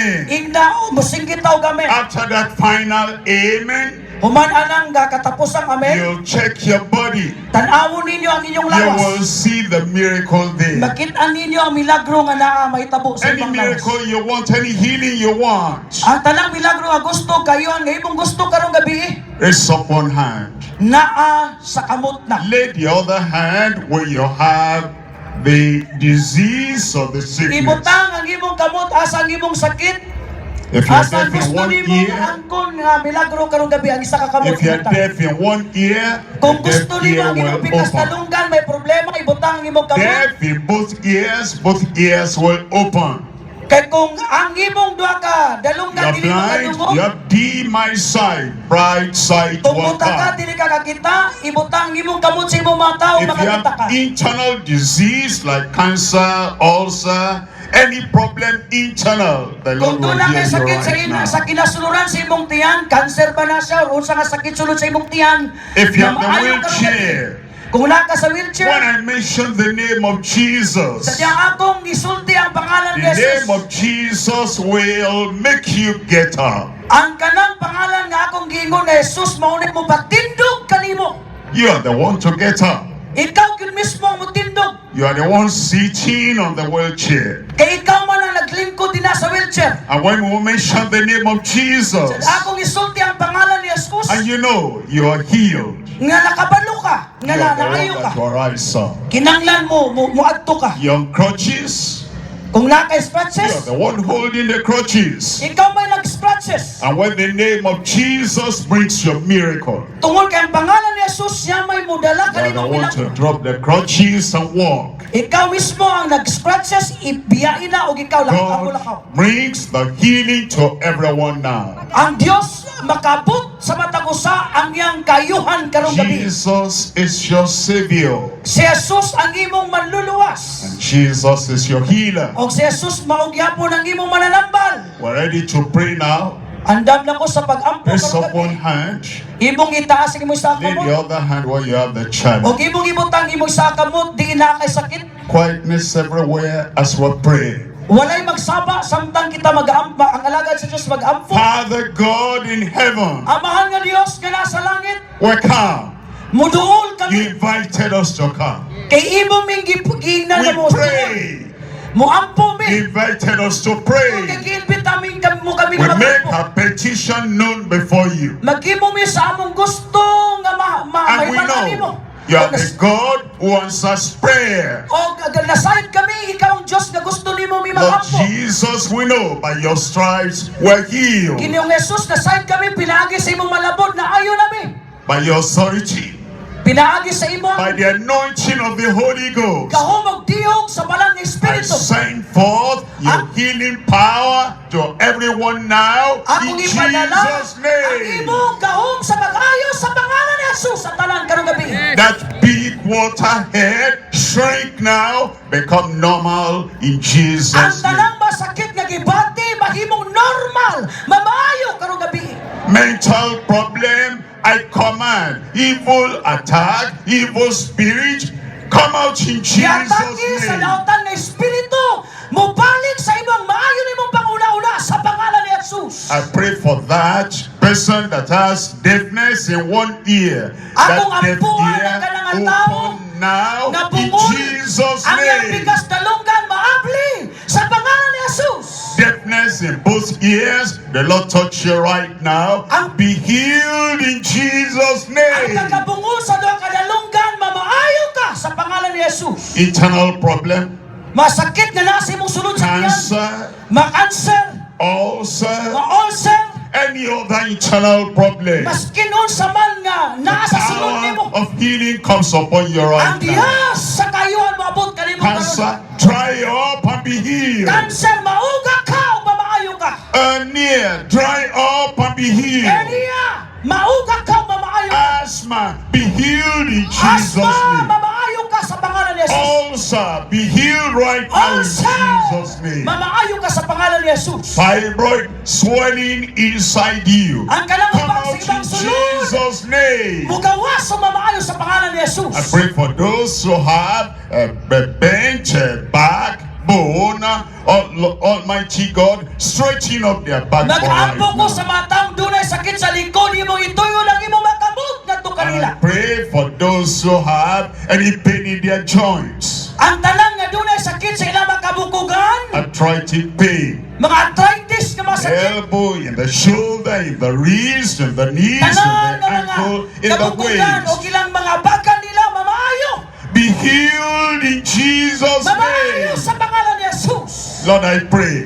amen. Igna musinggit tawag amen. After that final amen, Human anang katapos ang amen. you'll check your body. Tanawon ninyo ang inyong You will lawas. see the miracle there. Makita ninyo ang milagro nga naa mahitabo sa Any inyong lawas. miracle you want, any healing you want, Ang tanang milagro nga gusto kayo ang imong gusto karong gabi raise up one hand. naa sa kamot na. Lay the other hand where you have the disease or the sickness. Ibutang ang imong kamot asa ang imong sakit. If you're Asa deaf in gusto one nimo ear, angkon nga milagro karong gabi ang isa ka kamot. if you're ibutang. deaf in one ear, Kung the deaf gusto nimo ear ang imong will pikas open. talunggan may problema ibutang ang imong kamot. Deaf in both ears will open. Kay kung ang imong duha ka dalunggan You're dili blind, makadungog. you have dim side, bright side Kung will buta ka come. dili ka kakita, ibutang ang imong kamot sa imong mga tao If you makakita ka. have internal disease like cancer, ulcer, any problem internal, the Kung Lord will doon lang heal kay you sakit sa, right now. sa kinasuluran sa imong tiyan, cancer ba na siya, o unsa nga sakit sulod sa imong tiyan, If you na have the maayo ka wheelchair, kung wala ka sa when wheelchair, I mention the name of Jesus, sadyang akong isulti ang pangalan the ni name Jesus. of Jesus will make you get up. Ang kanang pangalan nga akong giingon na Jesus, maunit mo patindog kanimo. You are the one to get up. Ikaw yun mismo ang mutindog. You are the one sitting on the wheelchair. Kay ikaw man ang naglingkod din na sa wheelchair. And when we mention the name of Jesus, Akong isulti ang pangalan ni Jesus, and you know you are healed, nga nakabalo ka, nga you are the naayo one ka. that will rise up. Kinanglan mo, muadto ka. Young crutches, Kung you are naka-scratches, the one holding the crutches. ikaw may nag-scratches. And when the name of Jesus brings your miracle, Tungod kay ang pangalan ni Jesus, siya may mudala you are the kanimong one to milagro. drop the crutches and walk. Ikaw mismo ang nag-scratches, ibiyain na o ikaw lang ako lakaw. God brings the healing to everyone now. Ang Dios makabot sa matagusa ang iyang kayuhan karong gabi. Jesus is your Savior. Si Jesus ang imong manluluwas. And Jesus is your healer. O si Jesus maugyapon ang imong mananambal. We're ready to pray now. Andam na ko sa pag-ampo Raise karong up one gabi. hand. Imong itaas ang imong sa Lay the kamot. other hand where you have the O child. imong ibutang imong sa kamot, di na kay sakit. Quietness everywhere as we pray. Walay magsaba samtang kita mag-aampa. Ang alagad sa Diyos mag-ampo. Father God in heaven, Amahan nga Diyos nga nasa langit, we come. muduol You kami. invited us to come. Kay imo ming gina We mo. pray. Muampo You mi. invited us to Kung pray. nag-iinbit namin mo kami We make mag-ampo. a petition known before you. Mag-imo mi sa among gusto nga And we may mo. know you are the God who answers prayer. O nasayad kami, ikaw ang Diyos nga gusto nimo mi Lord mag-ampo. Jesus, we know by your stripes we're healed. Kinyong Jesus, nasayad kami, pinaagi sa imong malabot na ayo nami. By your authority, Pinaagi sa imong by the anointing of the Holy Ghost, kahumog diog sa balang I Espiritu. send forth your healing power to everyone now in Akong ipadala Jesus' ang name. imong kahum sa pag-ayo sa pangalan ni Jesus sa tanan karong gabi. That big water head shrink now, become normal in Ang Jesus' name. tanang masakit nga gibati mahimong normal, mamaayo karong gabi. Mental problem, I command evil attack, evil spirit, come out in Jesus' Yatagi sa name. lautan nga Espiritu, mubalik sa imong maayo nimong panguna-una sa pangalan ni Jesus. I pray for that person that has deafness in one ear. That Akong deaf ampuan ear ang kanang tao open now nga in bungol Jesus' ang iyang name. bigas talunggan maabli sa pangalan ni Jesus. Deafness in both ears, the Lord touch you right now. Be healed in Jesus' Ang name. pagkabungol sa duha ka dalunggan mamaayo ka sa pangalan ni Jesus. Internal problem, Masakit nga nasa imong sulod sa tiyan, cancer, ma-cancer, ulcer, ma-ulcer, any other internal problem. maskin unsa man nga nasa sulod nimo. Power of healing comes upon you right Ang now. Diyos sa kayuhan maabot kanimo karon. Cancer, dry up and be healed. Cancer mauga ka o mamaayo ka. Hernia, dry up and be healed. Hernia, mauga ka o mamaayo ka. Asthma, be healed in Jesus' Asma, name. mamaayo ka sa pangalan ni Jesus. Ulcer, be healed right now in Ulcer, Jesus' name. mamaayo ka sa pangalan ni Jesus. Fibroid, swelling inside you. Ang kanang Come ubang sa out in ibang sulod, Jesus' name. mugawas o mamaayo sa pangalan ni Jesus. I pray for those who have a bent back, backbone, Almighty God, straighten up their backbone right Nag-ampo ko now. sa matang dunay sakit sa likod, imong ituyo lang imong makamot na to And kanila. I pray for those who have any pain in their joints, Ang tanan nga dunay sakit sa ilang makabukugan, arthritic pain, mga arthritis nga mga sakit, elbow, in the shoulder, in the wrist, in the knees, in tanan the nga mga ankle, in the kabukugan o waist. ilang mga bagan nila mamaayo. Be healed in Jesus' Mamaayo name. sa pangalan ni Jesus. Lord, I pray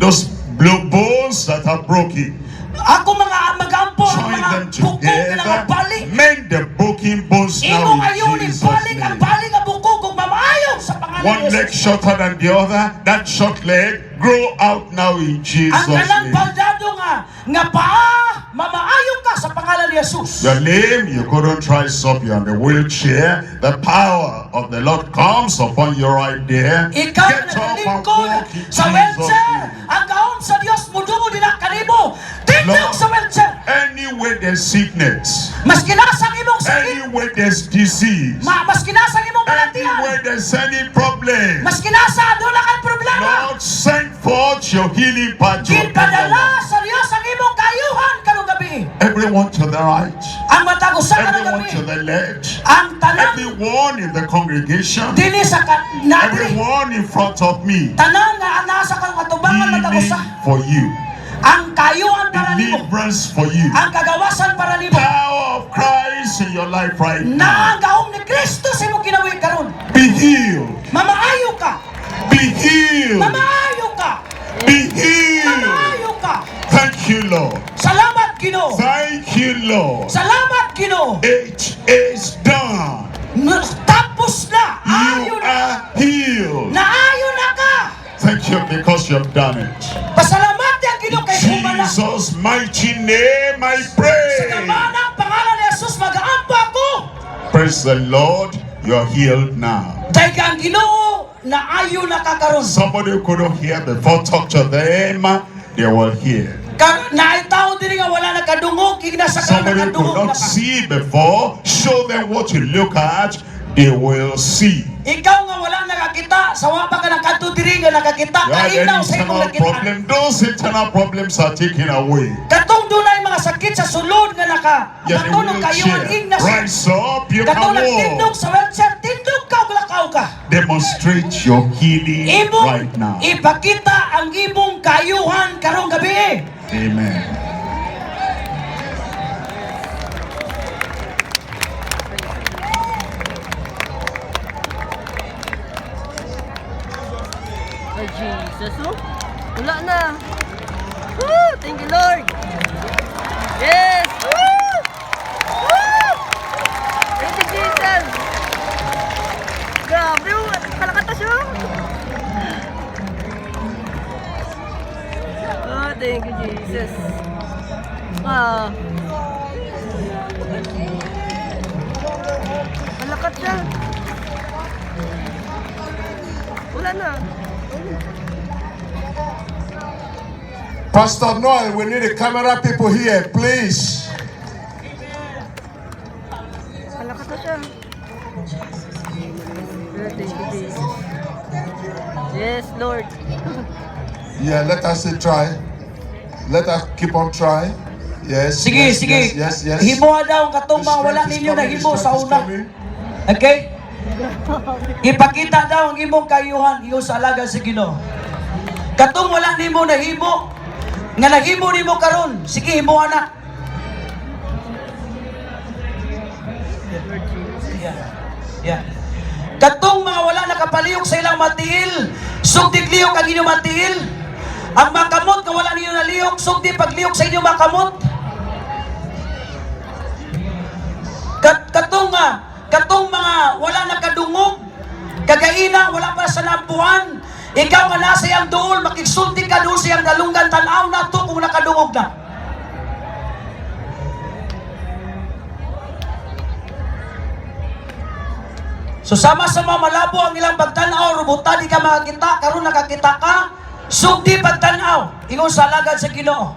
those blue bones that are broken, Ako mga mag-ampo ang join mga them bukog na together, nagbalik. mend the broken bones Imong now in ayunin Jesus' balik ang name. balik ang bukog kung mamaayo sa pangalan One ni leg Jesus. shorter than the other, that short leg grow out now in Jesus' Ang kanang name. baldado nga paa, mamaayo ka sa pangalan ni Jesus. You're lame, you couldn't rise up, you're on the wheelchair. The power of the Lord comes upon you right there. Ikaw Get na up and nakalingkod walk in sa Jesus' wheelchair. name. Ang kaon sa Diyos mo dungo din ang kanimo. Tindog Lord. sa wheelchair. Anywhere there's sickness, Mas kinasang imong sakit. anywhere there's disease, Mas kinasang imong balatian. anywhere there's any problem, Mas kinasa doon lang ang problema. Lord, send forth your healing power. Ginpadala sa Diyos ang imong kayuhan karong gabi. Everyone to the right, Ang matag usa karong everyone gabi. to the left, Ang tanan everyone in the congregation, dili sa natri. everyone in front of me. Tanan nga anasa kang katubangan matag Healing usa. for you, Ang kayuhan para nimo. deliverance for you, Ang kagawasan para nimo. power of Christ in your life right Na now. ang gaom ni Kristo sa imong kinabuhi karon. Be healed, Mamaayo ka. be healed, Mamaayo ka. be healed. Mamaayo ka. Thank you, Lord. Salamat Ginoo. Thank you, Lord. Salamat Ginoo. It is done. Tapos na. You Ayo na. are healed. Naayo na ka. Thank you because you've done it. Pasalamat ang Ginoo kay kumala. Jesus' mighty name I Sa pray. kamanang pangalan ni Jesus mag-aampo ako. Praise the Lord. You're healed now. Dahil ka ang Ginoo naayo na ka karon. Somebody who couldn't hear before, talk to them. They will hear. Naitaw din nga wala nakadungog, kinasa ka Somebody who could nakadungog na not ka. see before, show them what you look at. They will see. Ikaw nga wala nakakita, sawa pa ka ng kanto diri nga nakakita, You have kainaw any sa imong internal nakitaan. problem, those internal problems are taken away. Katong dunay mga sakit sa sulod nga You're in the matunog kayo ang wheelchair. ingnas. Rise up, you can Katong nagtindog walk. sa wheelchair, tindog ka o lakaw ka. Demonstrate your healing Imong right now. ipakita ang imong kayuhan karong gabi. Amen. Ay, Jesus, oh. Wala na. Woo! Thank you, Lord. Yes! Woo! Woo! Thank you, Jesus. Grabe, oh. Kalakata siya. Oh, thank you, Jesus. Ah. Kalakat siya. Wala na. Pastor Noel, we need the camera people here, please. Kalakat na siya. Oh, thank you, Jesus. Yes, Lord. Yeah, let us try. Let us keep on trying. Yes. Sige, yes, sige. Yes, yes, yes. Himuha daw ang katong The mga wala strength is ninyo na coming, himo the sa strength is una. coming. Okay? Ipakita daw ang imong kayuhan iyo sa alaga sa Ginoo. Katong wala nimo nahimo nga nahimo nimo karon, sige himuha na. Yeah. Katong mga wala nakapaliyok sa ilang matiil, sugdi liyok ang inyong matiil. Ang makamot nga wala ninyo naliyok, sugdi pagliyok sa inyong makamot. Katong mga wala nakadungog, kagaina, wala pa sa nampuan, ikaw nga nasa iyang dool, makigsulti ka dool sa iyang dalunggan, tanaw na to kung nakadungog na. So sama-sama malabo ang ilang pagtanaw, rubuta di ka makakita, karon nakakita ka, sugdi pagtanaw, ingon sa alagad sa Ginoo.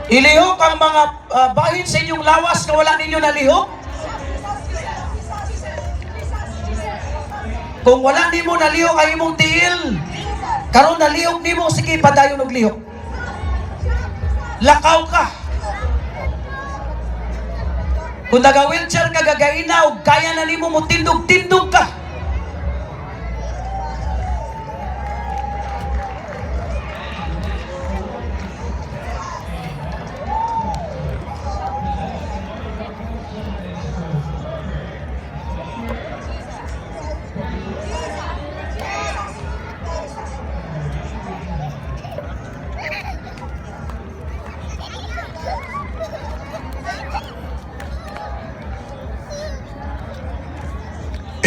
Ilihok ang mga bahin sa inyong lawas na wala ninyo nalihok. Kung wala nimo nalihok ang imong tiil, karon nalihok nimo, sige padayon og lihok. Lakaw ka. Kung naga-wheelchair ka gagainaw, kaya na nimo mo tindog-tindog ka.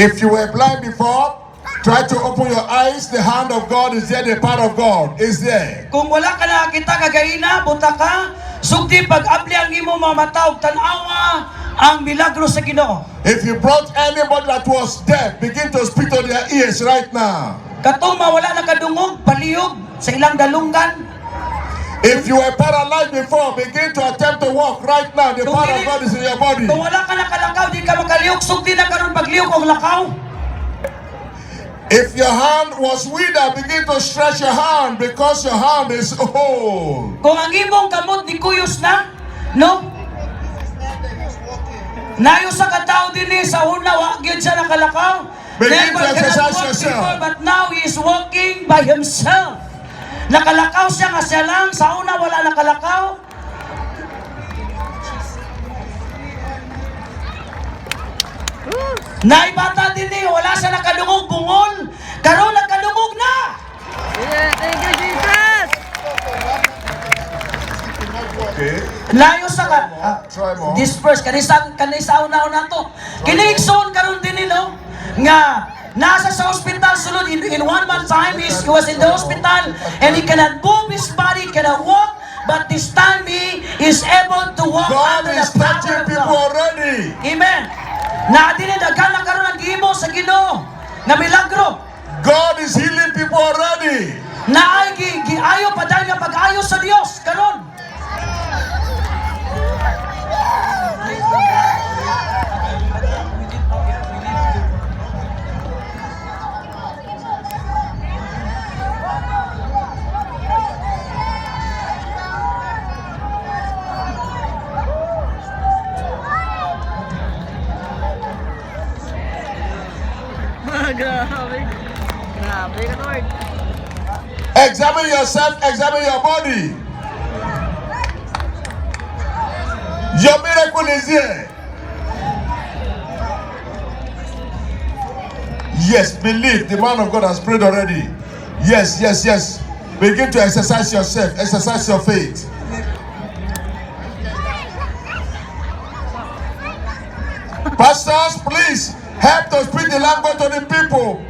If you were blind before, try to open your eyes. The hand of God is there. The power of God is there. Kung wala ka nakakita kagaina, buta ka, sugdi pag-abli ang imo mga mata ug tan-awa ang milagro sa Ginoo. If you brought anybody that was deaf, begin to speak to their ears right now. Katong mawala na kadungog, palihog sa ilang dalunggan. If you were paralyzed before, begin to attempt to walk right now. The power of God is in your body. Kung wala ka nakalakaw, di ka makalihok, sugdi na karon paglihok og lakaw. If your hand was withered, begin to stretch your hand because your hand is whole. Kung ang imong kamot di kuyos na, no? Nayo sa katao dinhi sa una wa gyud siya nakalakaw. Begin to Never exercise cannot walk yourself. before, but now he is walking by himself. Nakalakaw siya nga siya lang, sa una wala nakalakaw. Naibata din eh, wala siya nakadungog bungol. Karon nakadungog na. Yeah, thank you, Jesus! Okay. Layo sa ka. Try more. Disperse kanisa una to. Kiningson karon din no nga nasa sa hospital sulod in 1 month time he was in the hospital and he cannot move his body, cannot walk, but this time he is able to walk God under is the power touching of people God. already. Amen. Na din daghan na karon ang gihimo sa Ginoo nga milagro. God is healing people already. Na ay giayo pa dahil nga pag-ayo sa Dios karon. Grabe. Grabe ka, Lord. Examine yourself, examine your body. Your miracle is here. Yes, believe. The man of God has prayed already. Yes, yes, yes. Begin to exercise yourself, exercise your faith. Pastors, please help to speak the language to the people.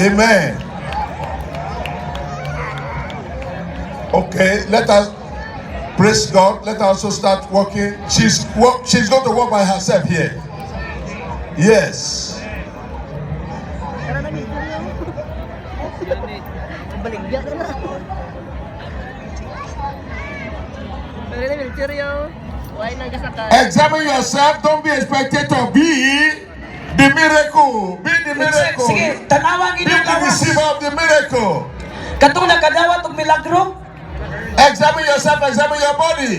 Amen. Okay, let us praise God. Let us also start working. She's going to work by herself here. Yes. Tara na, Nico. Baligyan ka na. Tara na, Milcherio. Why nang kasakay? Examine yourself. Don't be expected to be the miracle. Be the miracle. Sige, tanawang Be inyong the lawas. receiver of the miracle. Katong nakadawat og milagro. Examine yourself. Examine your body.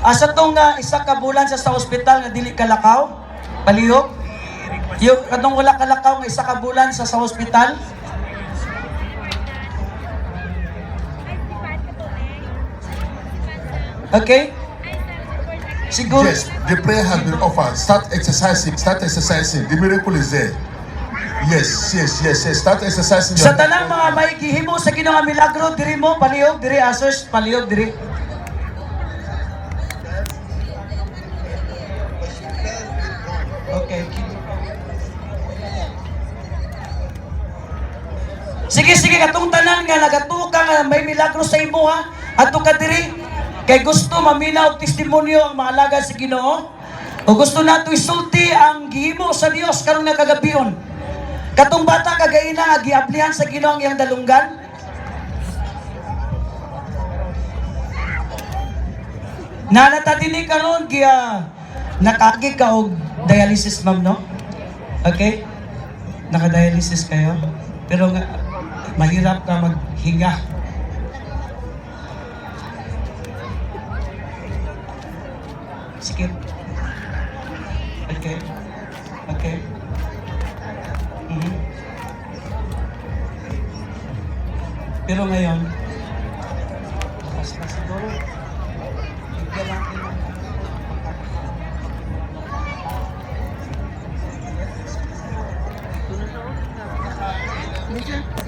Asa tong isa ka bulan sa ospital nga dili kalakaw, palihog. Yung katong wala kalakaw nga isa ka bulan sa ospital. Okay? Siguro. Yes, the prayer has been offered. Start exercising. Start exercising. The miracle is there. Yes, yes, yes, yes. Start exercising. Sa tanang mga may gihimo sa Ginoo nga milagro diri mo palihog diri asers palihog diri. Sige, sige, katong tanan nga nagatuka nga may milagro sa imo ha. Ato ka diri. Kay gusto maminaw og testimonyo ang mga alagad sa Ginoo. O gusto nato isulti ang gihimo sa Dios karon nga kagabion. Katong bata kagaina nga giaplihan sa Ginoo ang iyang dalunggan. Nanata dinhi karon giya nakagi ka og dialysis ma'am no? Okay? Naka-dialysis kayo. Pero nga mahirap ka maghinga. Sige. Okay. Okay. Mhm. Pero ngayon, basta siguro, bigyan natin ng Hindi siya.